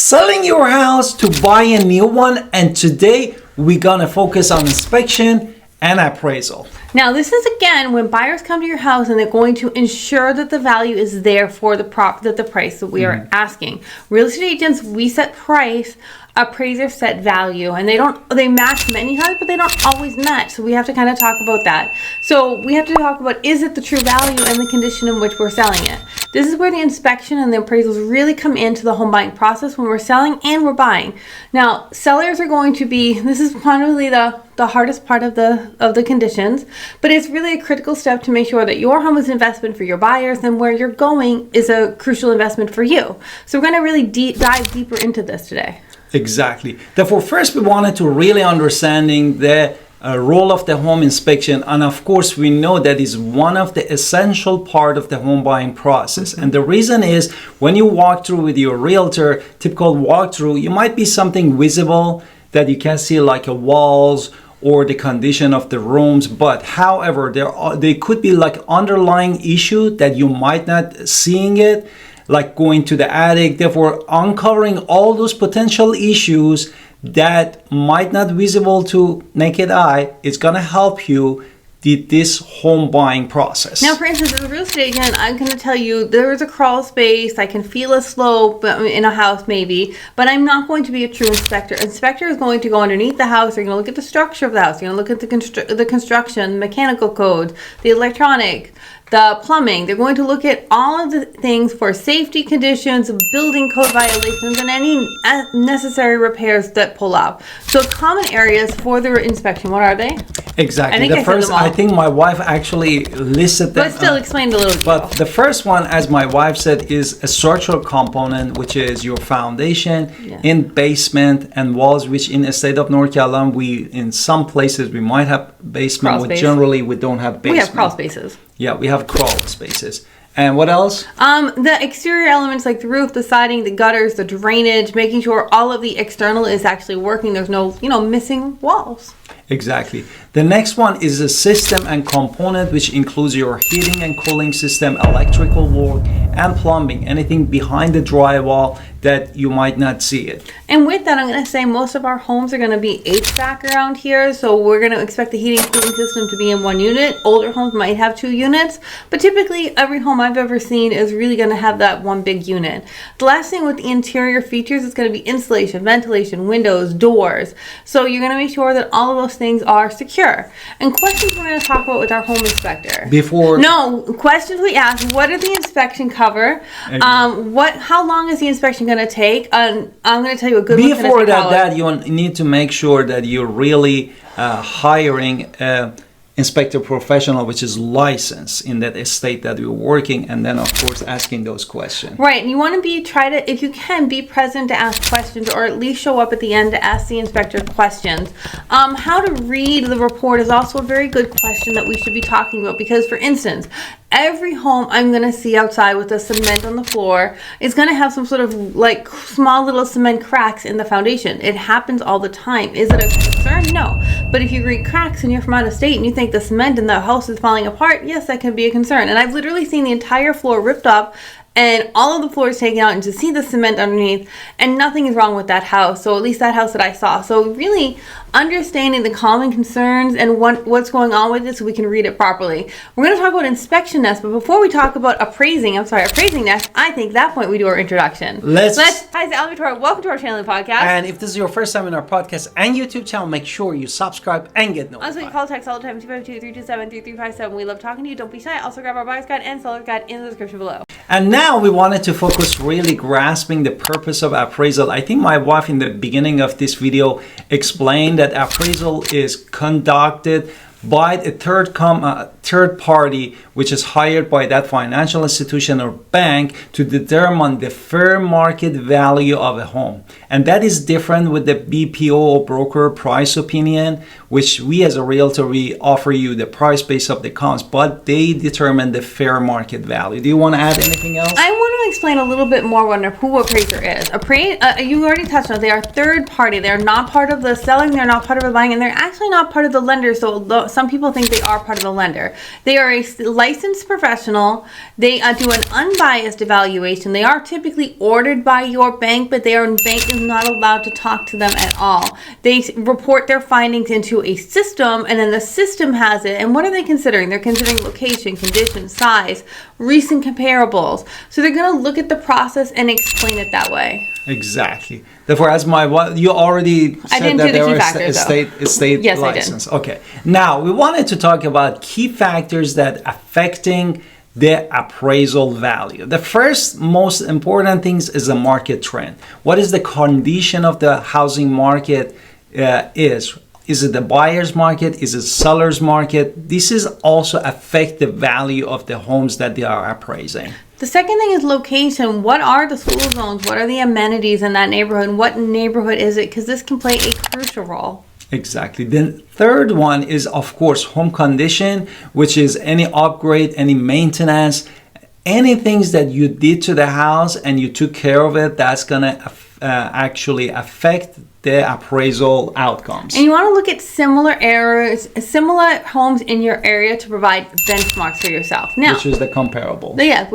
selling your house to buy a new one, and today we're gonna focus on inspection and appraisal. Now, this is again when buyers come to your house and they're going to ensure that the value is there for the price that we are asking. Real estate agents, we set price, appraisers set value, and they match many times, but they don't always match. So we have to kind of talk about that. So we have to talk about, is it the true value and the condition in which we're selling it? This is where the inspection and the appraisals really come into the home buying process when we're selling and we're buying. Now, sellers are going to be, this is probably the hardest part of the conditions, but it's really a critical step to make sure that your home is an investment for your buyers, and where you're going is a crucial investment for you. So we're going to really dive deeper into this today. Exactly. Therefore, first we wanted to really understanding the role of the home inspection, and of course we know that is one of the essential part of the home buying process. And the reason is, when you walk through with your realtor, typical walkthrough, you might be something visible that you can see, like a walls or the condition of the rooms, but however there could be like underlying issue that you might not seeing it, like going to the attic. Therefore, uncovering all those potential issues that might not visible to naked eye is gonna help you this home buying process. Now, for instance, as a real estate agent, I'm going to tell you there is a crawl space. I can feel a slope in a house maybe, but I'm not going to be a true inspector. Inspector is going to go underneath the house. They're going to look at the structure of the house. You're going to look at the construction, mechanical code, the electronic, the plumbing. They're going to look at all of the things for safety conditions, building code violations, and any necessary repairs that pull up. So common areas for the inspection, what are they? Exactly. I think my wife actually listed them. But still explain a little. But the first one, as my wife said, is a structural component, which is your foundation, in basement and walls, which in the state of North Carolina, in some places we might have basement, but generally we don't have basement. We have crawl spaces. Yeah, we have crawl spaces. And what else? The exterior elements like the roof, the siding, the gutters, the drainage, making sure all of the external is actually working. There's no, missing walls. Exactly. The next one is a system and component, which includes your heating and cooling system, electrical work, and plumbing. Anything behind the drywall that you might not see it. And with that, I'm going to say most of our homes are going to be HVAC around here. So we're going to expect the heating and cooling system to be in one unit. Older homes might have 2 units, but typically every home I've ever seen is really going to have that one big unit. The last thing with the interior features is going to be insulation, ventilation, windows, doors. So you're going to make sure that all of those things are secure. And questions we're going to talk about with our home inspector. Questions we ask: what did the inspection cover? How long is the inspection going to take? I'm going to tell you a good before that you need to make sure that you're really hiring inspector professional which is licensed in that state that you're working, and then of course asking those questions. Right, and you want to try to, if you can, be present to ask questions, or at least show up at the end to ask the inspector questions. How to read the report is also a very good question that we should be talking about, because for instance, every home I'm going to see outside with the cement on the floor is going to have some sort of like small little cement cracks in the foundation. It happens all the time. Is it a concern? No. But if you read cracks and you're from out of state and you think the cement in the house is falling apart, yes, that can be a concern. And I've literally seen the entire floor ripped up and all of the floors taken out, and to see the cement underneath, and nothing is wrong with that house. So at least that house that I saw. So really understanding the common concerns and what's going on with it so we can read it properly. We're going to talk about inspection next, but before we talk about appraising next, I think that point we do our introduction. Hi, Salvatore. Welcome to our channel and podcast. And if this is your first time in our podcast and YouTube channel, make sure you subscribe and get notified. Also, you call text all the time, 252-327-3357. We love talking to you. Don't be shy. Also grab our buyer's guide and seller's guide in the description below. And now we wanted to focus really grasping the purpose of appraisal. I think my wife in the beginning of this video explained that appraisal is conducted by a third party, which is hired by that financial institution or bank to determine the fair market value of a home. And that is different with the BPO or broker price opinion, which we as a realtor, we offer you the price based of the comps, but they determine the fair market value. Do you want to add anything else? I want to explain a little bit more who appraiser is. You already touched on it. They are third party. They're not part of the selling. They're not part of the buying, and they're actually not part of the lender. So some people think they are part of the lender. They are a licensed professional. They do an unbiased evaluation. They are typically ordered by your bank, but their bank is not allowed to talk to them at all. They report their findings into a system, and then the system has it. And what are they considering? They're considering location, condition, size, recent comparables. So they're going to look at the process and explain it that way. Exactly. Therefore, as you already said that there are state yes, license. Okay. Now we wanted to talk about key factors that affecting the appraisal value. The first most important things is the market trend. What is the condition of the housing market is? Is it the buyer's market? Is it seller's market? This is also affect the value of the homes that they are appraising. The second thing is location. What are the school zones? What are the amenities in that neighborhood? What neighborhood is it? Because this can play a crucial role. Exactly. The third one is, of course, home condition, which is any upgrade, any maintenance, any things that you did to the house and you took care of it, that's going to actually affect the appraisal outcomes. And you want to look at similar homes in your area to provide benchmarks for yourself. Now, which is the comparable. Yeah,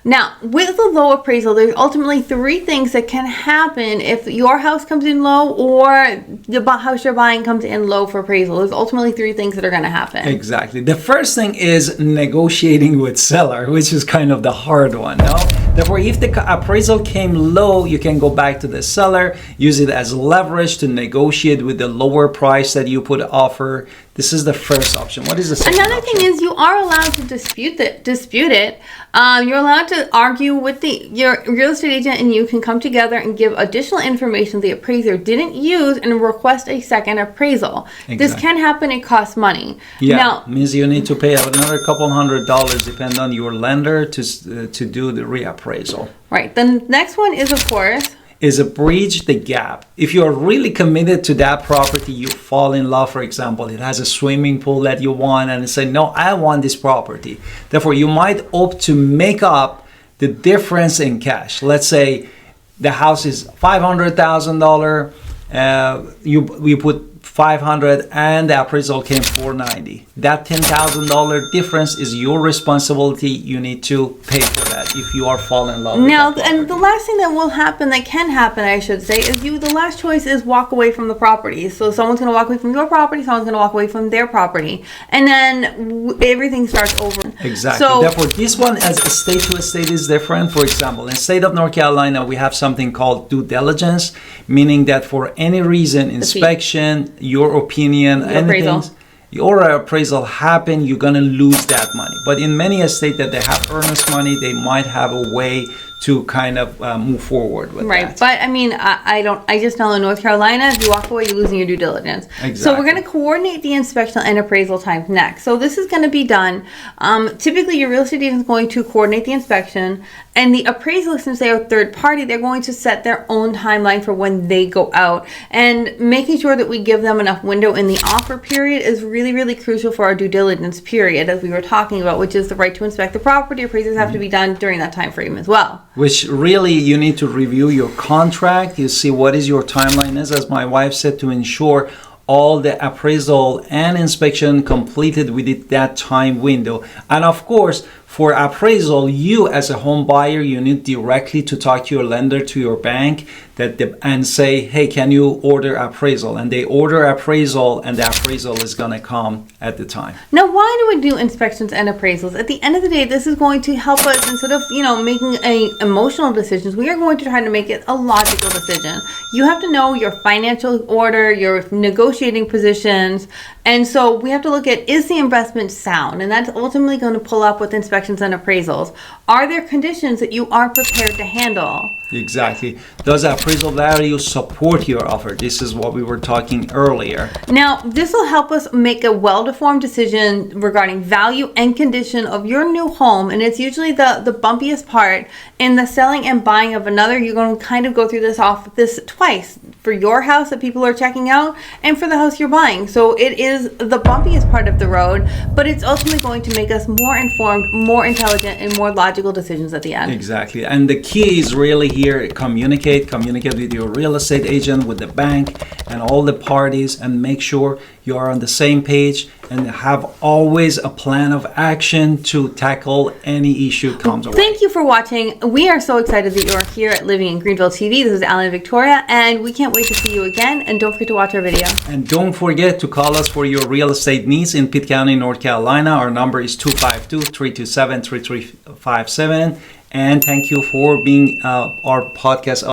now with the low appraisal, there's ultimately three things that can happen if your house comes in low or the house you're buying comes in low for appraisal. There's ultimately three things that are going to happen. Exactly. The first thing is negotiating with seller, which is kind of the hard one. No? Therefore, if the appraisal came low, you can go back to the seller, use it as leverage to negotiate with the lower price that you put offer. This is the first option. What is the second Another option? thing is you are allowed to dispute it. You're allowed to argue with your real estate agent, and you can come together and give additional information the appraiser didn't use and request a second appraisal. Exactly. This can happen. It costs money. Yeah, now, means you need to pay another couple $100 depending on your lender to do the reappraisal. Right. The next one is, of course, is a bridge the gap. If you're really committed to that property, you fall in love, for example, it has a swimming pool that you want and say, no, I want this property. Therefore, you might opt to make up the difference in cash. Let's say the house is $500,000, you put 500 and the appraisal came 490. That $10,000 difference is your responsibility. You need to pay for that if you are falling in love with that property. And the last thing that can happen, I should say, is the last choice is walk away from the property. So someone's going to walk away from your property, someone's going to walk away from their property, and then everything starts over. Exactly. So, therefore, this one as a state to a state is different. For example, in the state of North Carolina, we have something called due diligence, meaning that for any reason, inspection, your opinion, your appraisal happen, you're gonna lose that money. But in many states that they have earnest money, they might have a way to kind of move forward with that. But I mean, I just know in North Carolina, if you walk away, you're losing your due diligence. Exactly. So we're going to coordinate the inspection and appraisal times next. So this is going to be done. Typically, your real estate agent is going to coordinate the inspection, and the appraisal, since they are third party, they're going to set their own timeline for when they go out. And making sure that we give them enough window in the offer period is really, really crucial for our due diligence period, as we were talking about, which is the right to inspect the property. Appraisals have to be done during that time frame as well. Which really you need to review your contract. You see what is your timeline is, as my wife said, to ensure all the appraisal and inspection completed within that time window. And of course, for appraisal, you as a home buyer, you need directly to talk to your lender, to your bank, and say, hey, can you order appraisal? And they order appraisal, and the appraisal is going to come at the time. Now, why do we do inspections and appraisals? At the end of the day, this is going to help us, instead of making emotional decisions, we are going to try to make it a logical decision. You have to know your financial order, your negotiating positions, and so we have to look at, is the investment sound? And that's ultimately going to pull up with inspections and appraisals. Are there conditions that you are prepared to handle? Exactly. Does appraisal value support your offer? This is what we were talking earlier. Now, this will help us make a well-deformed decision regarding value and condition of your new home, and it's usually the bumpiest part. In the selling and buying of another, you're going to kind of go through this twice, for your house that people are checking out and for the house you're buying. So it is the bumpiest part of the road, but it's ultimately going to make us more informed, more intelligent, and more logical decisions at the end. Exactly. And the key is really here, communicate with your real estate agent, with the bank, and all the parties, and make sure you are on the same page and have always a plan of action to tackle any issue comes away. Thank you for watching. We are so excited that you're here at Living in Greenville TV. This is Alan and Victoria, and we can't wait to see you again. And don't forget to watch our video. And don't forget to call us for your real estate needs in Pitt County, North Carolina. Our number is 252-327-3357. And thank you for being our podcast